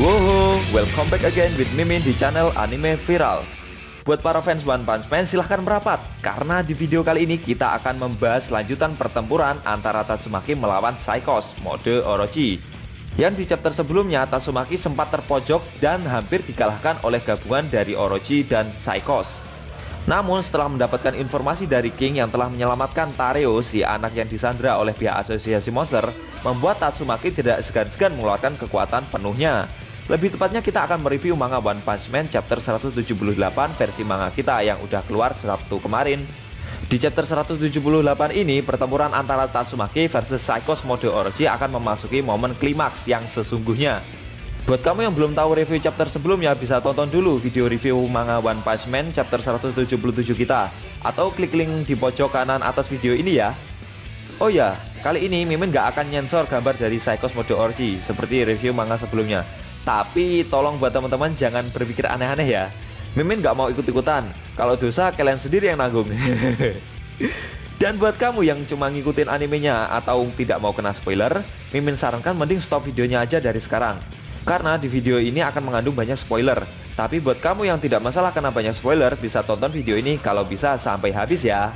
Woho, welcome back again with Mimin di channel Anime Viral. Buat para fans One Punch Man silahkan merapat, karena di video kali ini kita akan membahas lanjutan pertempuran antara Tatsumaki melawan Psichos mode Orochi. Yang di chapter sebelumnya Tatsumaki sempat terpojok dan hampir dikalahkan oleh gabungan dari Orochi dan Psichos. Namun setelah mendapatkan informasi dari King yang telah menyelamatkan Tareo, si anak yang disandra oleh pihak asosiasi monster, membuat Tatsumaki tidak segan-segan mengeluarkan kekuatan penuhnya. Lebih tepatnya kita akan mereview manga One Punch Man chapter 178 versi manga kita yang udah keluar Sabtu kemarin. Di chapter 178 ini, pertempuran antara Tatsumaki versus Psichos mode Orochi akan memasuki momen klimaks yang sesungguhnya. Buat kamu yang belum tahu review chapter sebelumnya, bisa tonton dulu video review manga One Punch Man chapter 177 kita, atau klik link di pojok kanan atas video ini ya. Oh ya, kali ini Mimin gak akan nyensor gambar dari Psichos mode Orochi seperti review manga sebelumnya. Tapi tolong buat teman-teman jangan berpikir aneh-aneh ya. Mimin gak mau ikut-ikutan. Kalau dosa kalian sendiri yang nanggung. Dan buat kamu yang cuma ngikutin animenya atau tidak mau kena spoiler, Mimin sarankan mending stop videonya aja dari sekarang. Karena di video ini akan mengandung banyak spoiler. Tapi buat kamu yang tidak masalah kena banyak spoiler, bisa tonton video ini kalau bisa sampai habis ya.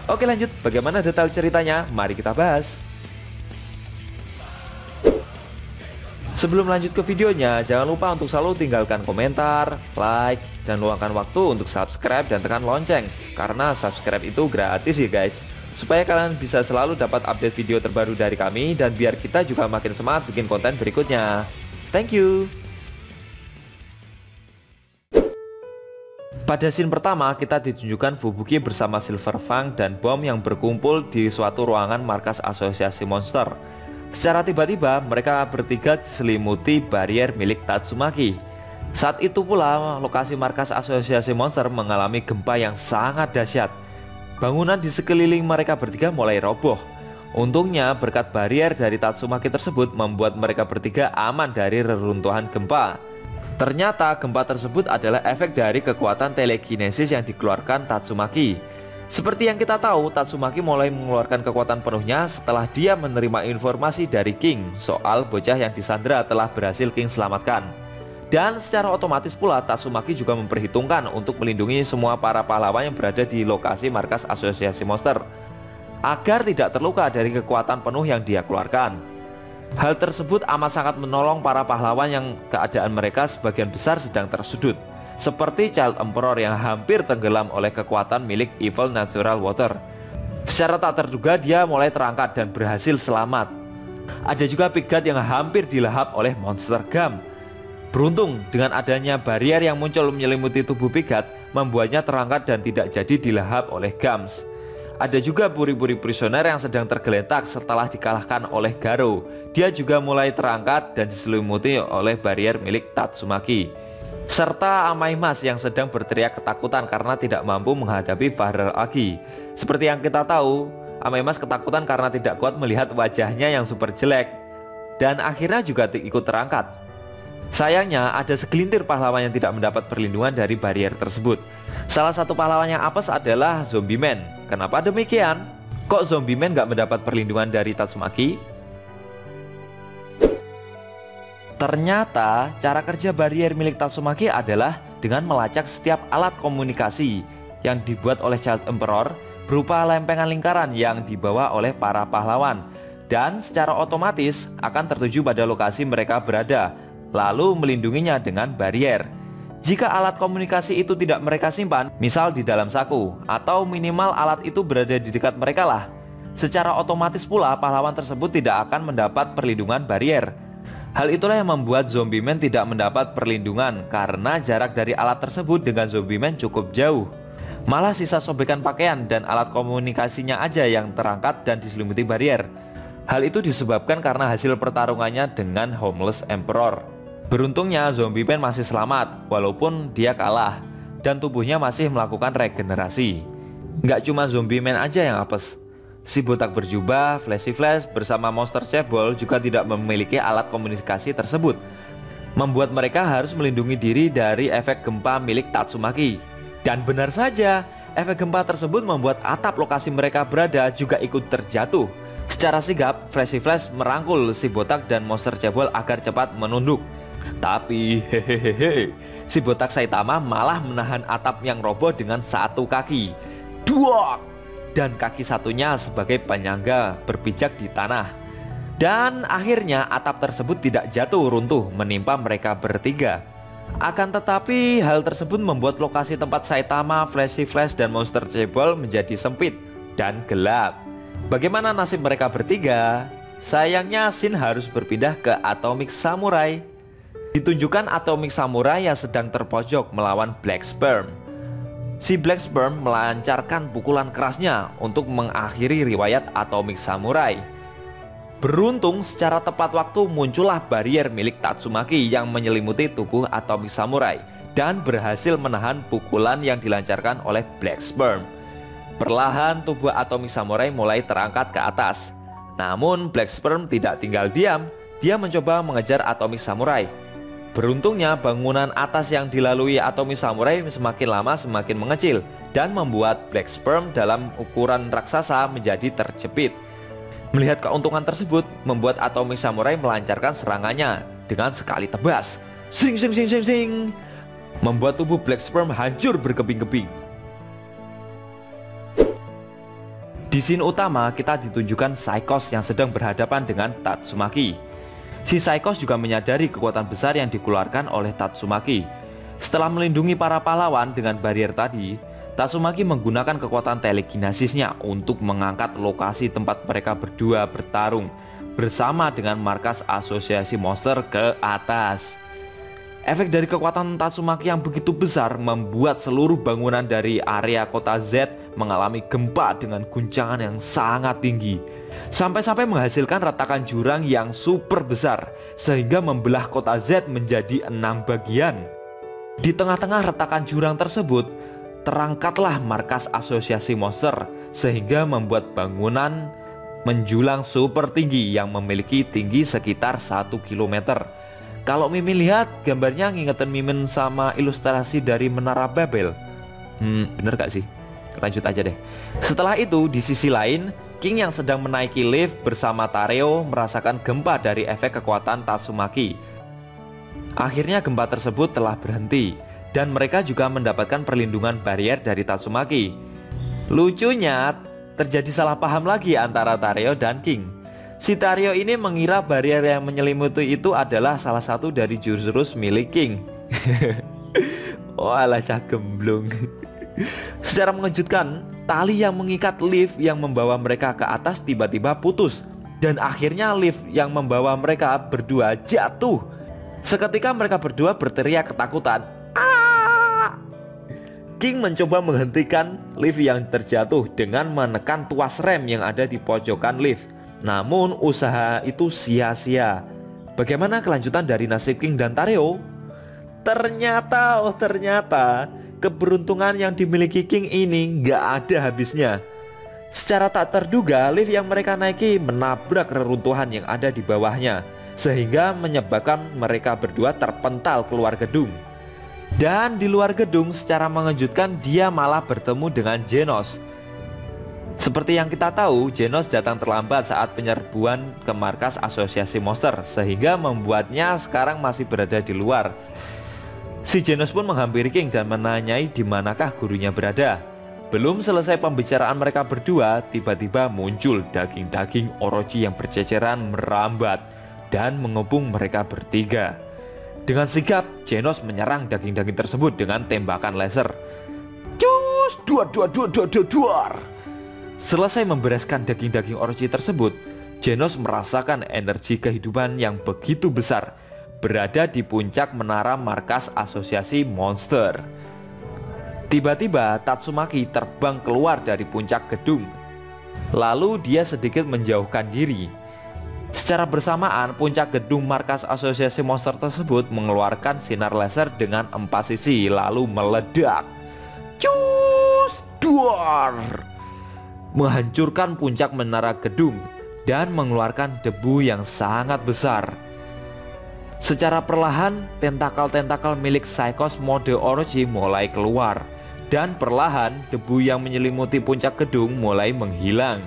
Oke lanjut, bagaimana detail ceritanya? Mari kita bahas. Sebelum lanjut ke videonya, jangan lupa untuk selalu tinggalkan komentar, like, dan luangkan waktu untuk subscribe dan tekan lonceng. Karena subscribe itu gratis ya guys. Supaya kalian bisa selalu dapat update video terbaru dari kami, dan biar kita juga makin semangat bikin konten berikutnya. Thank you. Pada scene pertama, kita ditunjukkan Fubuki bersama Silver Fang dan Bom yang berkumpul di suatu ruangan markas asosiasi monster. Secara tiba-tiba, mereka bertiga diselimuti barier milik Tatsumaki. Saat itu pula, lokasi markas asosiasi monster mengalami gempa yang sangat dahsyat. Bangunan di sekeliling mereka bertiga mulai roboh. Untungnya, berkat barier dari Tatsumaki tersebut membuat mereka bertiga aman dari reruntuhan gempa. Ternyata gempa tersebut adalah efek dari kekuatan telekinesis yang dikeluarkan Tatsumaki. Seperti yang kita tahu, Tatsumaki mulai mengeluarkan kekuatan penuhnya setelah dia menerima informasi dari King soal bocah yang disandra telah berhasil King selamatkan. Dan secara otomatis pula Tatsumaki juga memperhitungkan untuk melindungi semua para pahlawan yang berada di lokasi markas asosiasi monster agar tidak terluka dari kekuatan penuh yang dia keluarkan. Hal tersebut amat sangat menolong para pahlawan yang keadaan mereka sebagian besar sedang tersudut, seperti Child Emperor yang hampir tenggelam oleh kekuatan milik Evil Natural Water. Secara tak terduga dia mulai terangkat dan berhasil selamat. Ada juga Pigat yang hampir dilahap oleh monster Gam. Beruntung dengan adanya barier yang muncul menyelimuti tubuh Pigat, membuatnya terangkat dan tidak jadi dilahap oleh Gams. Ada juga Puri-Puri Prisoner yang sedang tergeletak setelah dikalahkan oleh Garo. Dia juga mulai terangkat dan diselimuti oleh barier milik Tatsumaki. Serta Amaimas yang sedang berteriak ketakutan karena tidak mampu menghadapi Fahrer Agi. Seperti yang kita tahu, Amaimas ketakutan karena tidak kuat melihat wajahnya yang super jelek, dan akhirnya juga ikut terangkat. Sayangnya ada segelintir pahlawan yang tidak mendapat perlindungan dari barier tersebut. Salah satu pahlawan yang apes adalah Zombie Man. Kenapa demikian? Kok Zombie Man gak mendapat perlindungan dari Tatsumaki? Ternyata cara kerja barier milik Tatsumaki adalah dengan melacak setiap alat komunikasi yang dibuat oleh Child Emperor berupa lempengan lingkaran yang dibawa oleh para pahlawan, dan secara otomatis akan tertuju pada lokasi mereka berada, lalu melindunginya dengan barier. Jika alat komunikasi itu tidak mereka simpan, misal di dalam saku, atau minimal alat itu berada di dekat mereka lah, secara otomatis pula pahlawan tersebut tidak akan mendapat perlindungan barier. Hal itulah yang membuat Zombie Man tidak mendapat perlindungan karena jarak dari alat tersebut dengan Zombie Man cukup jauh. Malah sisa sobekan pakaian dan alat komunikasinya aja yang terangkat dan diselimuti barier. Hal itu disebabkan karena hasil pertarungannya dengan Homeless Emperor. Beruntungnya Zombie Man masih selamat walaupun dia kalah, dan tubuhnya masih melakukan regenerasi. Nggak cuma Zombie Man aja yang apes. Si botak berjubah, Flashy Flash bersama monster cebol juga tidak memiliki alat komunikasi tersebut, membuat mereka harus melindungi diri dari efek gempa milik Tatsumaki. Dan benar saja, efek gempa tersebut membuat atap lokasi mereka berada juga ikut terjatuh. Secara sigap, Flashy Flash merangkul si botak dan monster cebol agar cepat menunduk. Tapi hehehe, si botak Saitama malah menahan atap yang roboh dengan satu kaki. Duak! Dan kaki satunya sebagai penyangga berpijak di tanah. Dan akhirnya atap tersebut tidak jatuh runtuh menimpa mereka bertiga. Akan tetapi hal tersebut membuat lokasi tempat Saitama, Flashy Flash, dan Monster Cebol menjadi sempit dan gelap. Bagaimana nasib mereka bertiga? Sayangnya Shin harus berpindah ke Atomic Samurai. Ditunjukkan Atomic Samurai yang sedang terpojok melawan Black Sperm. Si Black Sperm melancarkan pukulan kerasnya untuk mengakhiri riwayat Atomic Samurai. Beruntung secara tepat waktu muncullah barrier milik Tatsumaki yang menyelimuti tubuh Atomic Samurai dan berhasil menahan pukulan yang dilancarkan oleh Black Sperm. Perlahan tubuh Atomic Samurai mulai terangkat ke atas. Namun Black Sperm tidak tinggal diam, dia mencoba mengejar Atomic Samurai. Beruntungnya bangunan atas yang dilalui Atomic Samurai semakin lama semakin mengecil dan membuat Black Sperm dalam ukuran raksasa menjadi terjepit. Melihat keuntungan tersebut membuat Atomic Samurai melancarkan serangannya dengan sekali tebas. Sing sing sing sing sing, membuat tubuh Black Sperm hancur berkeping-keping. Di scene utama kita ditunjukkan Psychos yang sedang berhadapan dengan Tatsumaki. Si Psychos juga menyadari kekuatan besar yang dikeluarkan oleh Tatsumaki. Setelah melindungi para pahlawan dengan barrier tadi, Tatsumaki menggunakan kekuatan telekinasisnya untuk mengangkat lokasi tempat mereka berdua bertarung bersama dengan markas asosiasi monster ke atas. Efek dari kekuatan Tatsumaki yang begitu besar membuat seluruh bangunan dari area kota Z mengalami gempa dengan guncangan yang sangat tinggi. Sampai-sampai menghasilkan retakan jurang yang super besar sehingga membelah kota Z menjadi 6 bagian. Di tengah-tengah retakan jurang tersebut terangkatlah markas asosiasi monster sehingga membuat bangunan menjulang super tinggi yang memiliki tinggi sekitar 1 km. Kalau Mimin lihat gambarnya ngingetin Mimin sama ilustrasi dari Menara Babel. Bener gak sih? Lanjut aja deh. Setelah itu di sisi lain King yang sedang menaiki lift bersama Tareo merasakan gempa dari efek kekuatan Tatsumaki. Akhirnya gempa tersebut telah berhenti dan mereka juga mendapatkan perlindungan barrier dari Tatsumaki. Lucunya terjadi salah paham lagi antara Tareo dan King. Si Tareo ini mengira barrier yang menyelimuti itu adalah salah satu dari jurus milik King. Oh alah cah gemblung. Secara mengejutkan, tali yang mengikat lift yang membawa mereka ke atas tiba-tiba putus dan akhirnya lift yang membawa mereka berdua jatuh. Seketika mereka berdua berteriak ketakutan. Aaah! King mencoba menghentikan lift yang terjatuh dengan menekan tuas rem yang ada di pojokan lift. Namun usaha itu sia-sia. Bagaimana kelanjutan dari nasib King dan Tareo? Ternyata keberuntungan yang dimiliki King ini nggak ada habisnya. Secara tak terduga lift yang mereka naiki menabrak reruntuhan yang ada di bawahnya, sehingga menyebabkan mereka berdua terpental keluar gedung. Dan di luar gedung secara mengejutkan dia malah bertemu dengan Genos. Seperti yang kita tahu, Genos datang terlambat saat penyerbuan ke markas asosiasi monster, sehingga membuatnya sekarang masih berada di luar. Si Genos pun menghampiri King dan menanyai di manakah gurunya berada. Belum selesai pembicaraan mereka berdua, tiba-tiba muncul daging-daging Orochi yang berceceran merambat dan mengepung mereka bertiga. Dengan sigap, Genos menyerang daging-daging tersebut dengan tembakan laser. Cus, duar. Selesai membereskan daging-daging Orochi tersebut, Genos merasakan energi kehidupan yang begitu besar berada di puncak menara markas asosiasi monster. Tiba-tiba Tatsumaki terbang keluar dari puncak gedung. Lalu dia sedikit menjauhkan diri. Secara bersamaan puncak gedung markas asosiasi monster tersebut mengeluarkan sinar laser dengan 4 sisi lalu meledak. Cus, duar, menghancurkan puncak menara gedung dan mengeluarkan debu yang sangat besar. Secara perlahan, tentakel-tentakel milik Psychos mode Orochi mulai keluar. Dan perlahan, debu yang menyelimuti puncak gedung mulai menghilang.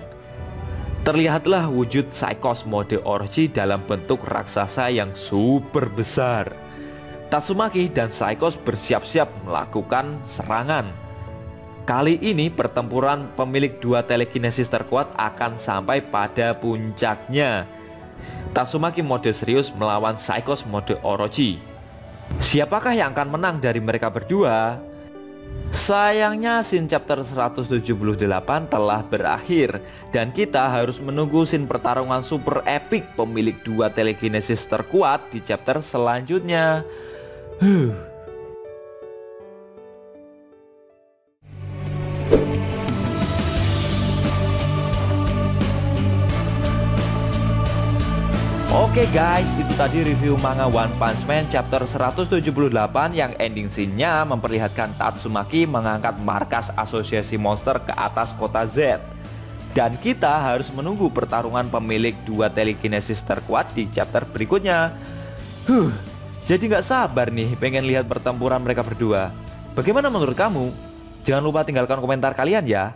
Terlihatlah wujud Psychos mode Orochi dalam bentuk raksasa yang super besar. Tatsumaki dan Psichos bersiap-siap melakukan serangan. Kali ini pertempuran pemilik dua telekinesis terkuat akan sampai pada puncaknya. Tatsumaki mode serius melawan Psichos mode Orochi. Siapakah yang akan menang dari mereka berdua? Sayangnya scene chapter 178 telah berakhir dan kita harus menunggu scene pertarungan super epic pemilik dua telekinesis terkuat di chapter selanjutnya. Oke guys, itu tadi review manga One Punch Man chapter 178 yang ending scene-nya memperlihatkan Tatsumaki mengangkat markas asosiasi monster ke atas kota Z. Dan kita harus menunggu pertarungan pemilik dua telekinesis terkuat di chapter berikutnya. Jadi nggak sabar nih pengen lihat pertempuran mereka berdua. Bagaimana menurut kamu? Jangan lupa tinggalkan komentar kalian ya.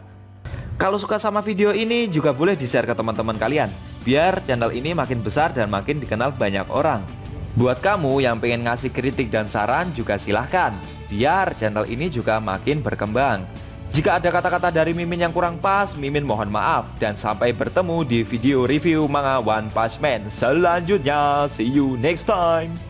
Kalau suka sama video ini juga boleh di-share ke teman-teman kalian, biar channel ini makin besar dan makin dikenal banyak orang. Buat kamu yang pengen ngasih kritik dan saran juga silahkan, biar channel ini juga makin berkembang. Jika ada kata-kata dari Mimin yang kurang pas, Mimin mohon maaf. Dan sampai bertemu di video review manga One Punch Man selanjutnya. See you next time.